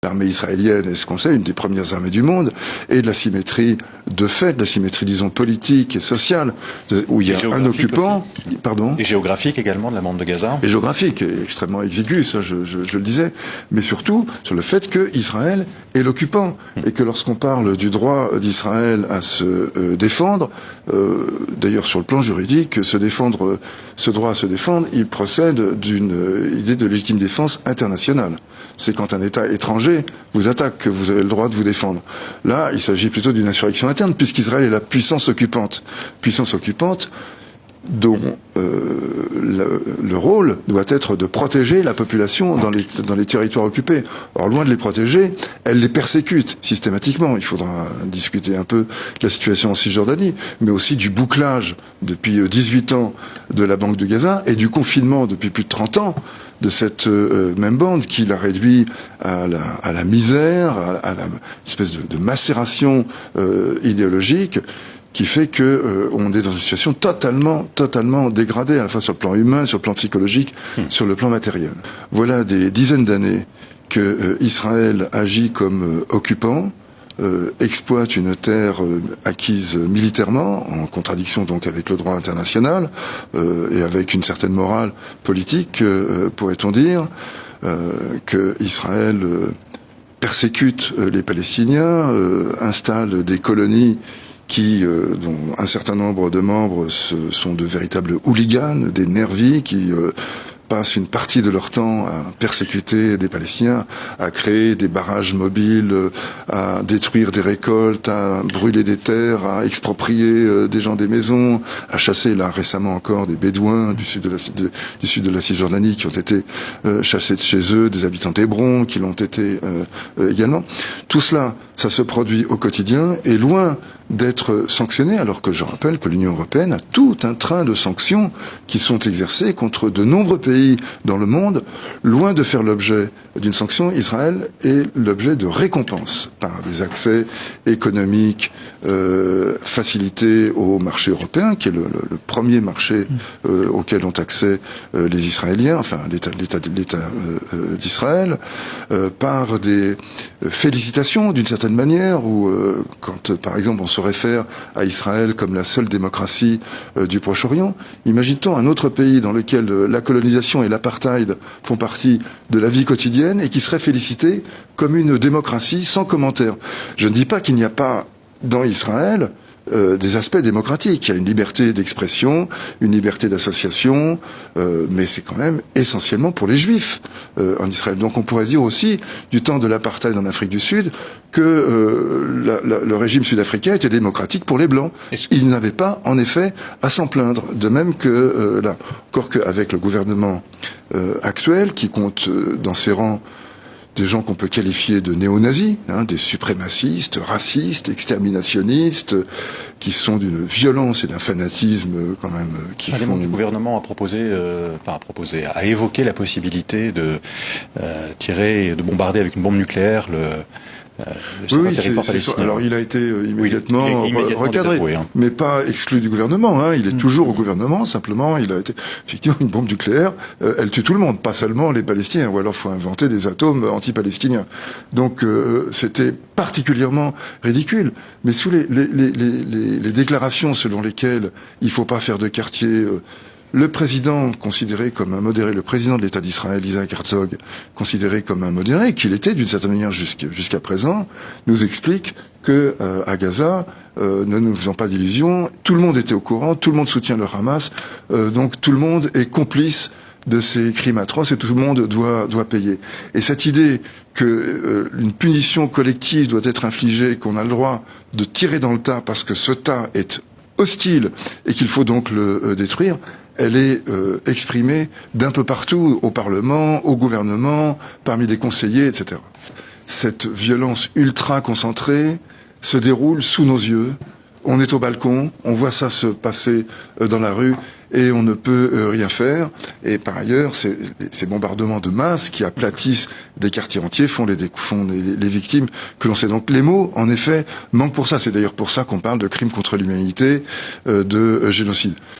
l'armée israélienne est ce qu'on sait, une des premières armées du monde, et de la symétrie de fait, de la symétrie, disons, politique et sociale, où il y a un occupant, pardon. Et géographique également de la bande de Gaza. Et géographique, extrêmement exigu, ça je le disais, mais surtout sur le fait que Israël est l'occupant, et que lorsqu'on parle du droit d'Israël à se défendre, d'ailleurs sur le plan juridique, ce droit à se défendre, il procède d'une idée de légitime défense internationale. C'est quand un État étranger vous attaque que vous avez le droit de vous défendre. Là, il s'agit plutôt d'une insurrection interne, puisqu'Israël est la puissance occupante. Puissance occupante dont le rôle doit être de protéger la population dans les territoires occupés. Or, loin de les protéger, elle les persécute systématiquement. Il faudra discuter un peu de la situation en Cisjordanie, mais aussi du bouclage depuis 18 ans de la bande de Gaza et du confinement depuis plus de 30 ans de cette même bande qui l'a réduit à la misère, à la espèce de macération idéologique, qui fait que on est dans une situation totalement dégradée, à la fois sur le plan humain, sur le plan psychologique, sur le plan matériel. Voilà des dizaines d'années que Israël agit comme occupant, exploite une terre acquise militairement, en contradiction donc avec le droit international, et avec une certaine morale politique, pourrait-on dire, que Israël persécute les Palestiniens, installe des colonies dont un certain nombre de membres sont de véritables hooligans, des nervis qui passent une partie de leur temps à persécuter des Palestiniens, à créer des barrages mobiles, à détruire des récoltes, à brûler des terres, à exproprier des gens des maisons, à chasser là récemment encore des Bédouins du sud de la Cisjordanie qui ont été chassés de chez eux, des habitants d'Hébron qui l'ont été également. Tout cela, ça se produit au quotidien et loin d'être sanctionné, alors que je rappelle que l'Union européenne a tout un train de sanctions qui sont exercées contre de nombreux pays dans le monde. Loin de faire l'objet d'une sanction, Israël est l'objet de récompenses par des accès économiques facilités au marché européen, qui est le premier marché auquel ont accès les Israéliens, enfin l'État d'Israël, par des félicitations d'une certaine manière, où quand par exemple on se réfère à Israël comme la seule démocratie du Proche-Orient, imagine-t-on un autre pays dans lequel la colonisation et l'apartheid font partie de la vie quotidienne et qui serait félicité comme une démocratie sans commentaire. Je ne dis pas qu'il n'y a pas dans Israël des aspects démocratiques. Il y a une liberté d'expression, une liberté d'association, mais c'est quand même essentiellement pour les Juifs en Israël. Donc on pourrait dire aussi, du temps de l'apartheid en Afrique du Sud, que le régime sud-africain était démocratique pour les Blancs. Ils n'avaient pas, en effet, à s'en plaindre. De même que là, encore qu'avec le gouvernement actuel, qui compte dans ses rangs des gens qu'on peut qualifier de néo-nazis, des suprémacistes, racistes, exterminationnistes, qui sont d'une violence et d'un fanatisme quand même qui font... Le gouvernement a évoqué la possibilité de tirer, de bombarder avec une bombe nucléaire oui, alors il a été immédiatement recadré, mais pas exclu du gouvernement. Il est toujours au gouvernement, simplement il a été effectivement une bombe nucléaire, elle tue tout le monde, pas seulement les Palestiniens, ou alors faut inventer des atomes anti-palestiniens. Donc c'était particulièrement ridicule. Mais sous les déclarations selon lesquelles il faut pas faire de quartier... Le président considéré comme un modéré, le président de l'État d'Israël, Isaac Herzog, considéré comme un modéré, qu'il était d'une certaine manière jusqu'à présent, nous explique que à Gaza, ne nous faisons pas d'illusions, tout le monde était au courant, tout le monde soutient le Hamas, donc tout le monde est complice de ces crimes atroces et tout le monde doit payer. Et cette idée que une punition collective doit être infligée, qu'on a le droit de tirer dans le tas parce que ce tas est hostile et qu'il faut donc le détruire, elle est exprimée d'un peu partout, au Parlement, au gouvernement, parmi les conseillers, etc. Cette violence ultra concentrée se déroule sous nos yeux. On est au balcon, on voit ça se passer dans la rue et on ne peut rien faire. Et par ailleurs, ces bombardements de masse qui aplatissent des quartiers entiers font les victimes que l'on sait. Donc les mots, en effet, manquent pour ça. C'est d'ailleurs pour ça qu'on parle de crimes contre l'humanité, de génocide.